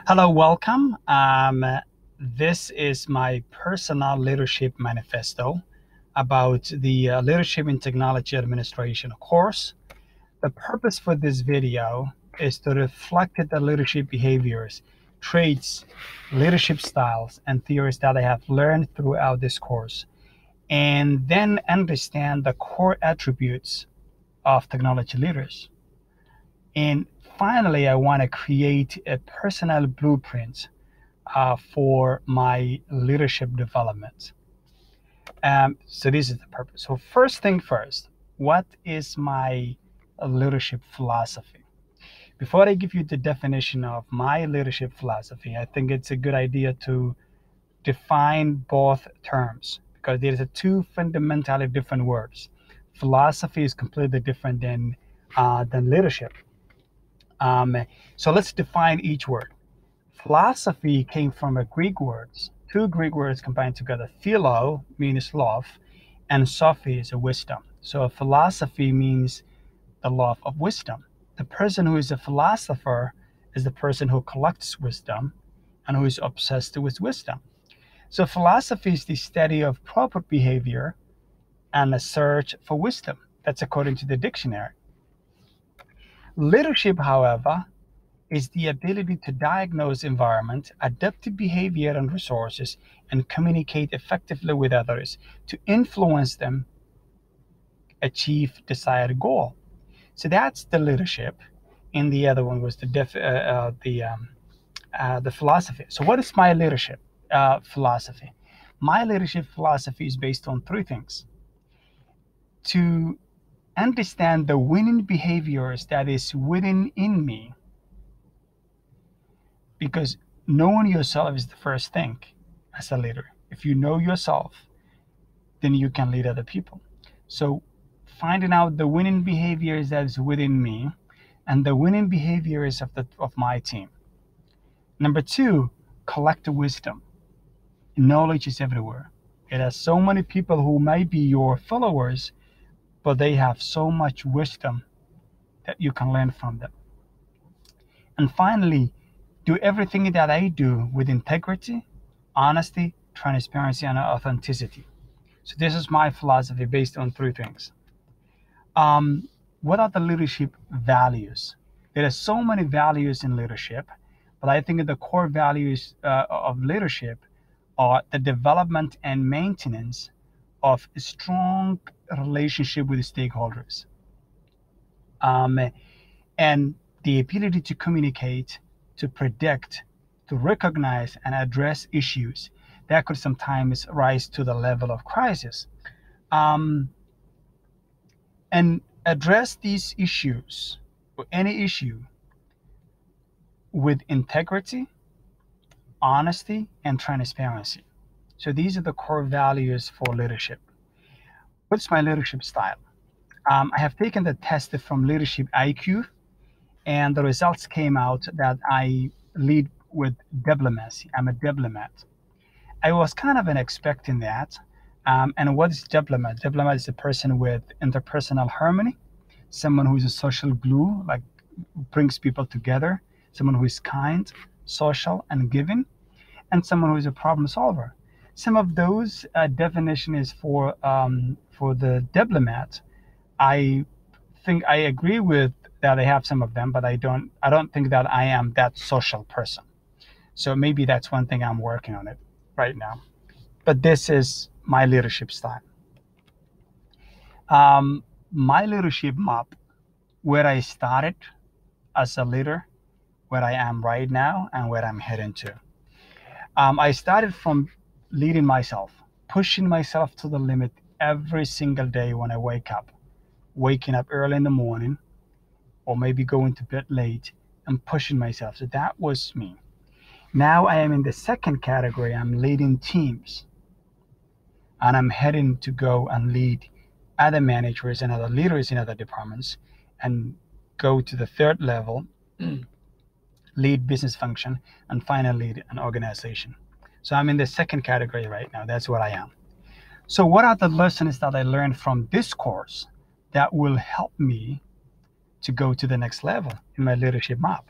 Hello, welcome. This is my personal leadership manifesto about the Leadership in Technology Administration course. The purpose for this video is to reflect the leadership behaviors, traits, leadership styles, and theories that I have learned throughout this course, and then understand the core attributes of technology leaders. And finally, I want to create a personal blueprint for my leadership development. So this is the purpose. So first thing first, what is my leadership philosophy? Before I give you the definition of my leadership philosophy, I think it's a good idea to define both terms because there's two fundamentally different words. Philosophy is completely different than leadership. Um, so let's define each word. Philosophy came from two Greek words combined together. Philo means love, and sophy is a wisdom. So philosophy means the love of wisdom. The person who is a philosopher is the person who collects wisdom and who is obsessed with wisdom. So philosophy is the study of proper behavior and a search for wisdom. That's according to the dictionary. Leadership, however, is the ability to diagnose environment, adapt behavior and resources, and communicate effectively with others to influence them achieve desired goal. So that's the leadership, and the other one was the philosophy. So what is my leadership philosophy? My leadership philosophy is based on three things: to understand the winning behaviors that is within in me, because knowing yourself is the first thing as a leader. If you know yourself, then you can lead other people. So finding out the winning behaviors that is within me and the winning behaviors of my team. Number two, collect wisdom. Knowledge is everywhere. It has so many people who might be your followers, but they have so much wisdom that you can learn from them. And finally, do everything that I do with integrity, honesty, transparency, and authenticity. So this is my philosophy based on three things. What are the leadership values? There are so many values in leadership, but I think the core values of leadership are the development and maintenance of a strong relationship with stakeholders, and the ability to communicate, to predict, to recognize and address issues that could sometimes rise to the level of crisis, um, and address these issues or any issue with integrity, honesty, and transparency. So these are the core values for leadership. What's my leadership style? I have taken the test from Leadership IQ, and the results came out that I lead with diplomacy. I'm a diplomat. I was kind of expecting that. And what is diplomat? Diplomat is a person with interpersonal harmony, someone who is a social glue, like brings people together, someone who is kind, social, and giving, and someone who is a problem solver. Some of those definition is for the diplomat. I think I agree with that. I have some of them, but I don't think that I am that social person. So maybe that's one thing I'm working on it right now. But this is my leadership style. My leadership map, where I started as a leader, where I am right now, and where I'm heading to. I started from leading myself, pushing myself to the limit every single day when I wake up, waking up early in the morning, or maybe going to bed late and pushing myself. So that was me. Now I am in the second category. I'm leading teams, and I'm heading to go and lead other managers and other leaders in other departments, and go to the third level, lead business function, and finally lead an organization. So I'm in the second category right now. That's what I am. So what are the lessons that I learned from this course that will help me to go to the next level in my leadership map?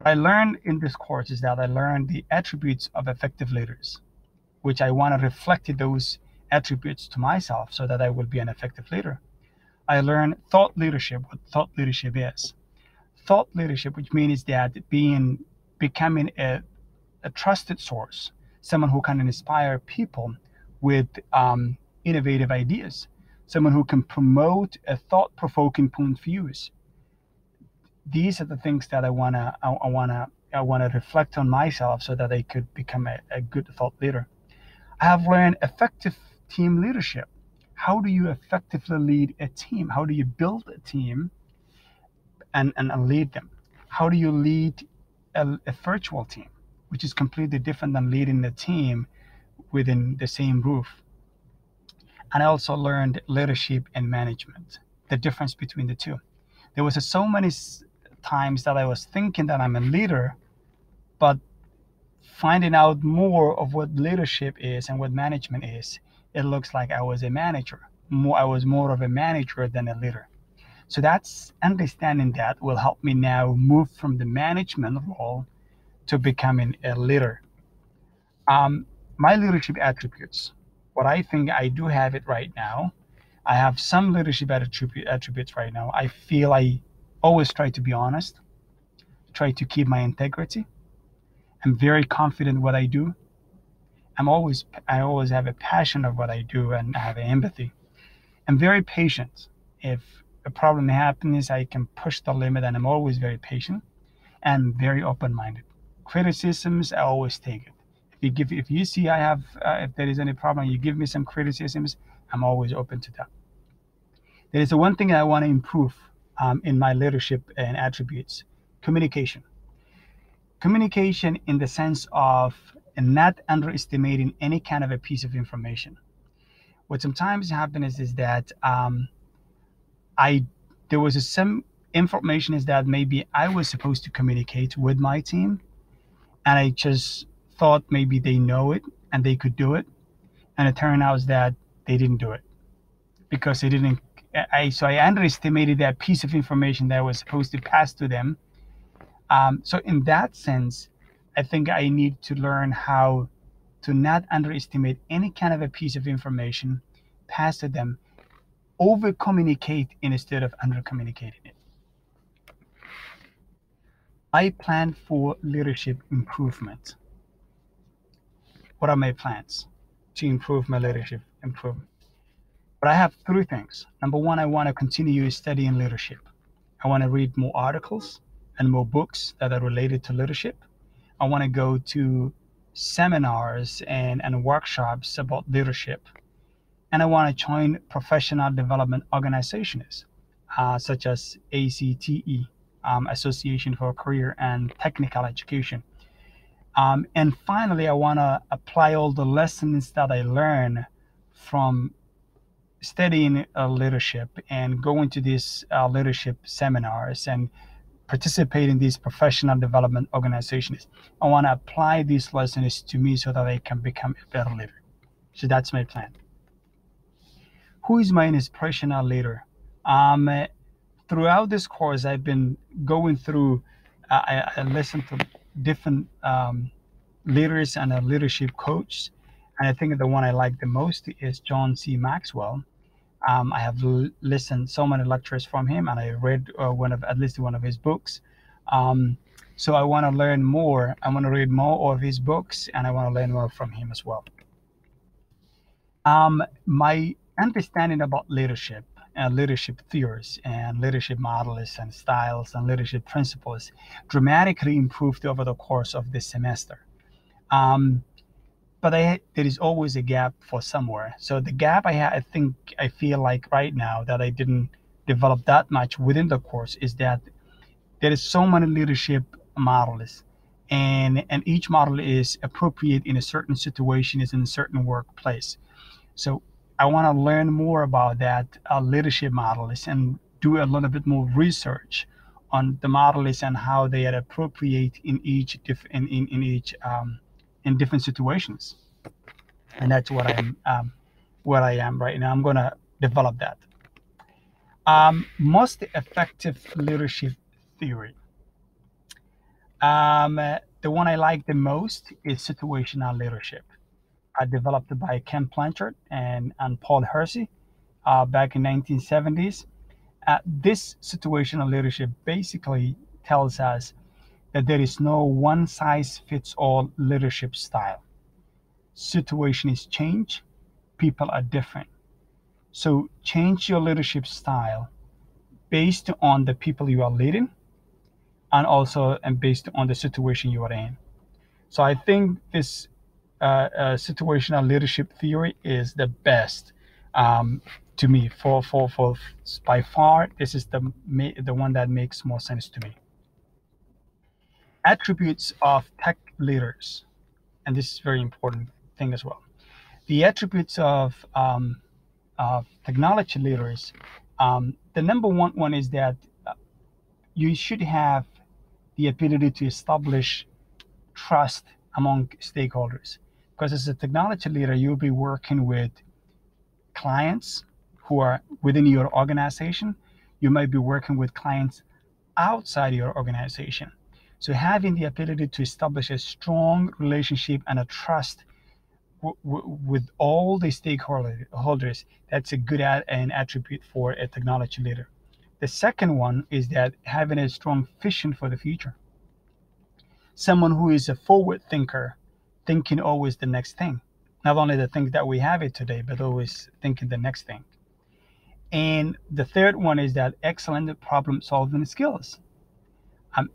What I learned in this course is that I learned the attributes of effective leaders, which I want to reflect those attributes to myself so that I will be an effective leader. I learned thought leadership, what thought leadership is. Thought leadership, which means that becoming a trusted source, someone who can inspire people with innovative ideas, someone who can promote a thought-provoking point of views. These are the things that I wanna reflect on myself so that I could become a good thought leader. I have learned effective team leadership. How do you effectively lead a team? How do you build a team and lead them? How do you lead a virtual team, which is completely different than leading a team within the same roof? And I also learned leadership and management, the difference between the two. There was so many times that I was thinking that I'm a leader, but finding out more of what leadership is and what management is, it looks like I was a manager. I was more of a manager than a leader. So that's understanding that will help me now move from the management role to becoming a leader. My leadership attributes, what I think I do have it right now. I have some leadership attributes right now. I feel I always try to be honest, try to keep my integrity. I'm very confident in what I do. I always have a passion of what I do and I have empathy. I'm very patient. If a problem happens, I can push the limit, and I'm always very patient and very open-minded. Criticisms, I always take it. If you see if there is any problem, you give me some criticisms, I'm always open to that. There is one thing I want to improve in my leadership and attributes: communication. Communication in the sense of not underestimating any kind of a piece of information. What sometimes happens is that I there was some information is that maybe I was supposed to communicate with my team, and I just thought maybe they know it and they could do it, and it turned out that they didn't do it because they didn't. I underestimated that piece of information that I was supposed to pass to them. So in that sense, I think I need to learn how to not underestimate any kind of a piece of information, pass to them, over communicate instead of under communicating it. I plan for leadership improvement. What are my plans to improve my leadership improvement? But I have three things. Number one, I want to continue studying leadership. I want to read more articles and more books that are related to leadership. I want to go to seminars and workshops about leadership. And I want to join professional development organizations such as ACTE, Association for Career and Technical Education. And finally, I want to apply all the lessons that I learn from studying leadership and going to these leadership seminars and participate in these professional development organizations. I want to apply these lessons to me so that I can become a better leader. So that's my plan. Who is my inspirational leader? Throughout this course, I've been going through, I listened to different leaders and a leadership coach. And I think the one I like the most is John C. Maxwell. I have listened so many lectures from him, and I read at least one of his books. So I want to learn more. I want to read more of his books, and I want to learn more from him as well. My understanding about leadership and leadership theories and leadership models and styles and leadership principles dramatically improved over the course of this semester. But there is always a gap for somewhere. So the gap I feel like right now that I didn't develop that much within the course is that there is so many leadership models, and each model is appropriate in a certain situation, is in a certain workplace. So I want to learn more about that leadership models and do a little bit more research on the models and how they are appropriate in each in different situations. And that's what where I am right now. I'm going to develop that. Most effective leadership theory. The one I like the most is situational leadership, developed by Ken Blanchard and Paul Hersey back in 1970s. This situational leadership basically tells us that there is no one size fits all leadership style. Situations change, people are different. So change your leadership style based on the people you are leading and also and based on the situation you are in. So I think this situational leadership theory is the best to me. For by far, this is the one that makes more sense to me. Attributes of tech leaders, and this is a very important thing as well. The attributes of technology leaders. The number one is that you should have the ability to establish trust among stakeholders. Because as a technology leader, you'll be working with clients who are within your organization. You might be working with clients outside your organization. So having the ability to establish a strong relationship and a trust with all the stakeholders, that's a good an attribute for a technology leader. The second one is that having a strong vision for the future. Someone who is a forward thinker, thinking always the next thing. Not only the things that we have it today, but always thinking the next thing. And the third one is that excellent problem solving skills. Um,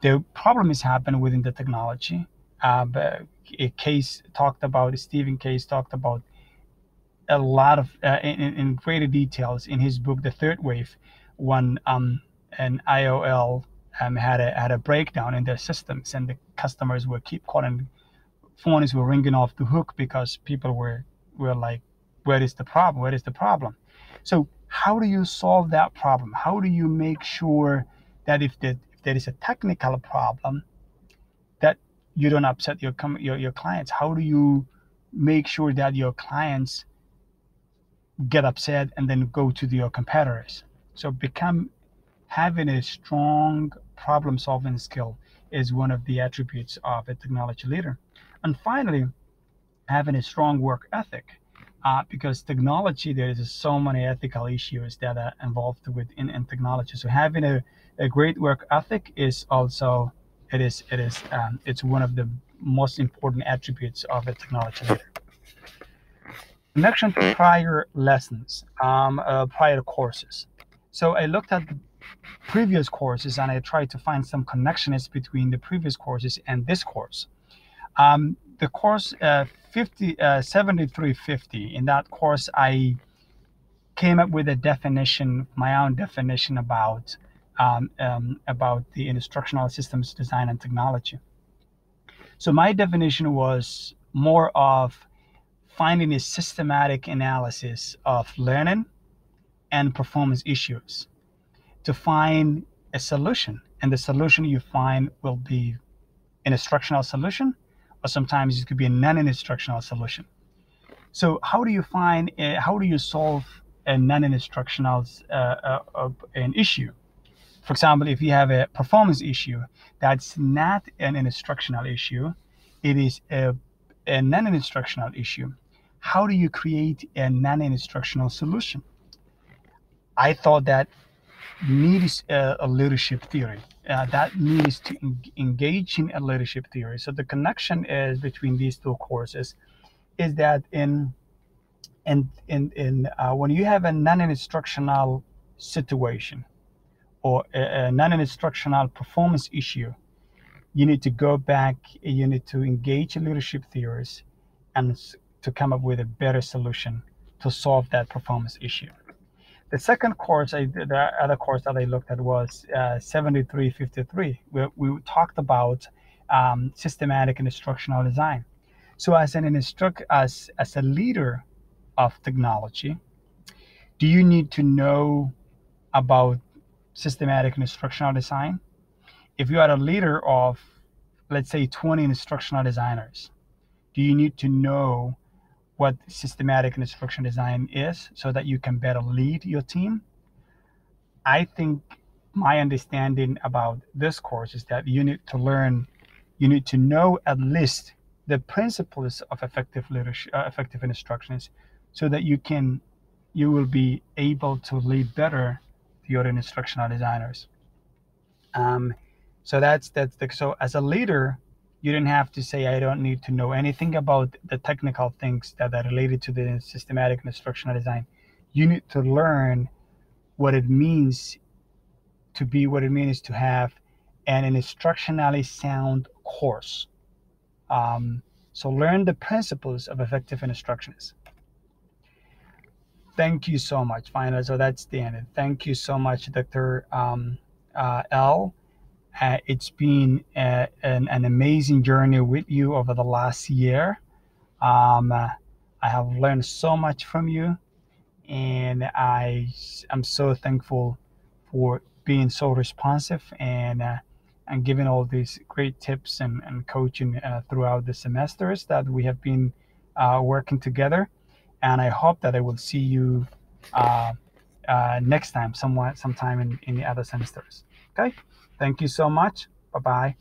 the problem is happening within the technology. But Stephen Case talked about a lot of, in greater details in his book, The Third Wave, when an IOL had a breakdown in their systems and the customers were keep calling, phones were ringing off the hook because people were like, where is the problem? Where is the problem? So how do you solve that problem? How do you make sure that if there is a technical problem, that you don't upset your clients? How do you make sure that your clients get upset and then go to your competitors? So having a strong problem solving skill is one of the attributes of a technology leader. And finally, having a strong work ethic, because technology, there is so many ethical issues that are involved in technology. So having a great work ethic is also, it's one of the most important attributes of a technology leader. Connection to prior lessons, prior courses. So I looked at the previous courses and I tried to find some connections between the previous courses and this course. The course 7350, in that course, I came up with a definition, my own definition about the instructional systems design and technology. So my definition was more of finding a systematic analysis of learning and performance issues to find a solution. And the solution you find will be an instructional solution, or sometimes it could be a non-instructional solution. So how do you solve a non-instructional an issue? For example, if you have a performance issue, that's not an instructional issue, it is a non-instructional issue. How do you create a non-instructional solution? I thought that needs a leadership theory. That needs to engage in a leadership theory. So the connection is between these two courses is that when you have a non-instructional situation or a non-instructional performance issue, you need to go back, you need to engage in leadership theories and to come up with a better solution to solve that performance issue. The second course, the other course that I looked at was 7353, where we talked about systematic and instructional design. So as as a leader of technology, do you need to know about systematic and instructional design? If you are a leader of, let's say, 20 instructional designers, do you need to know what systematic and instructional design is so that you can better lead your team? I think my understanding about this course is that you need to know at least the principles of effective leadership, effective instructions, so that you will be able to lead better the other instructional designers. Um, so so as a leader, you didn't have to say I don't need to know anything about the technical things that are related to the systematic instructional design. You need to learn what it means what it means to have an instructionally sound course. Um, so learn the principles of effective instructions. Thank you so much. Finally, so that's the end. Thank you so much, Dr. L. It's been an amazing journey with you over the last year. I have learned so much from you, and am so thankful for being so responsive and giving all these great tips and coaching throughout the semesters that we have been working together. And I hope that I will see you uh, next time, sometime in the other semesters. Okay, thank you so much. Bye bye.